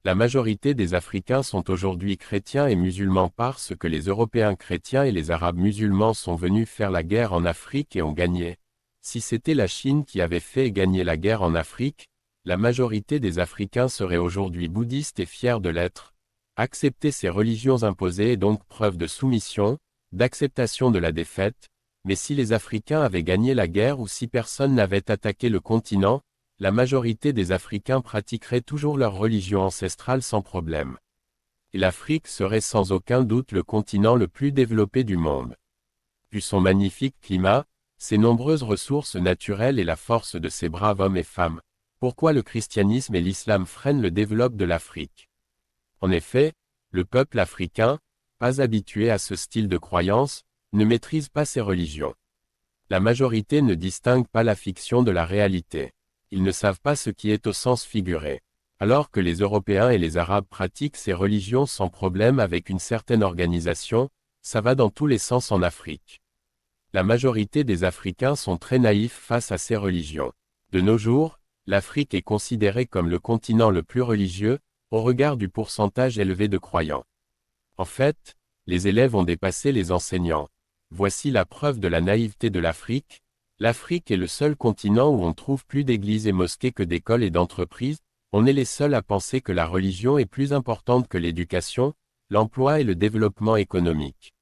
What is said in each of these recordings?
La majorité des Africains sont aujourd'hui chrétiens et musulmans parce que les Européens chrétiens et les Arabes musulmans sont venus faire la guerre en Afrique et ont gagné. Si c'était la Chine qui avait fait gagner la guerre en Afrique, la majorité des Africains seraient aujourd'hui bouddhistes et fiers de l'être. Accepter ces religions imposées est donc preuve de soumission, d'acceptation de la défaite, mais si les Africains avaient gagné la guerre ou si personne n'avait attaqué le continent, la majorité des Africains pratiqueraient toujours leur religion ancestrale sans problème. Et l'Afrique serait sans aucun doute le continent le plus développé du monde. Vu son magnifique climat, ses nombreuses ressources naturelles et la force de ses braves hommes et femmes, pourquoi le christianisme et l'islam freinent le développement de l'Afrique? En effet, le peuple africain, pas habitué à ce style de croyance, ne maîtrise pas ces religions. La majorité ne distingue pas la fiction de la réalité. Ils ne savent pas ce qui est au sens figuré. Alors que les Européens et les Arabes pratiquent ces religions sans problème avec une certaine organisation, ça va dans tous les sens en Afrique. La majorité des Africains sont très naïfs face à ces religions. De nos jours, l'Afrique est considérée comme le continent le plus religieux, au regard du pourcentage élevé de croyants. En fait, les élèves ont dépassé les enseignants. Voici la preuve de la naïveté de l'Afrique. L'Afrique est le seul continent où on trouve plus d'églises et mosquées que d'écoles et d'entreprises. On est les seuls à penser que la religion est plus importante que l'éducation, l'emploi et le développement économique.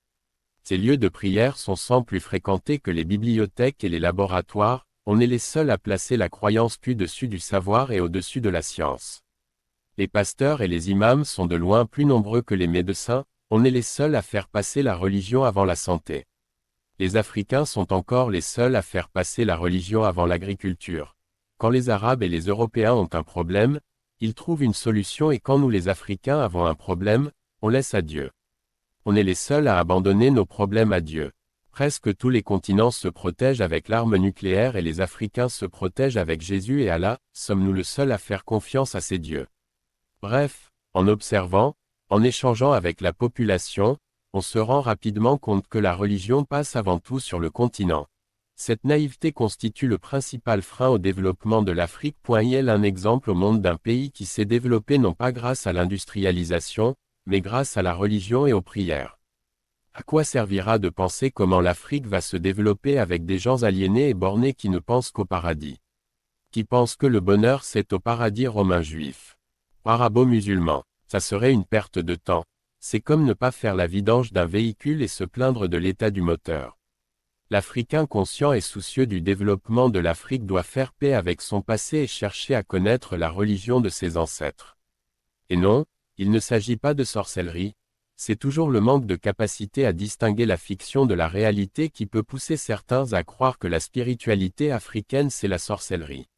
Ces lieux de prière sont sans plus fréquentés que les bibliothèques et les laboratoires. On est les seuls à placer la croyance au-dessus du savoir et au-dessus de la science. Les pasteurs et les imams sont de loin plus nombreux que les médecins. On est les seuls à faire passer la religion avant la santé. Les Africains sont encore les seuls à faire passer la religion avant l'agriculture. Quand les Arabes et les Européens ont un problème, ils trouvent une solution et quand nous les Africains avons un problème, on laisse à Dieu. On est les seuls à abandonner nos problèmes à Dieu. Presque tous les continents se protègent avec l'arme nucléaire et les Africains se protègent avec Jésus et Allah. Sommes-nous le seul à faire confiance à ces dieux? Bref, en observant, en échangeant avec la population, on se rend rapidement compte que la religion passe avant tout sur le continent. Cette naïveté constitue le principal frein au développement de l'Afrique. Il est un exemple au monde d'un pays qui s'est développé non pas grâce à l'industrialisation, mais grâce à la religion et aux prières. À quoi servira de penser comment l'Afrique va se développer avec des gens aliénés et bornés qui ne pensent qu'au paradis? Qui pensent que le bonheur c'est au paradis romain juif? Arabo-musulman. Ça serait une perte de temps. C'est comme ne pas faire la vidange d'un véhicule et se plaindre de l'état du moteur. L'Africain conscient et soucieux du développement de l'Afrique doit faire paix avec son passé et chercher à connaître la religion de ses ancêtres. Et non, il ne s'agit pas de sorcellerie. C'est toujours le manque de capacité à distinguer la fiction de la réalité qui peut pousser certains à croire que la spiritualité africaine c'est la sorcellerie.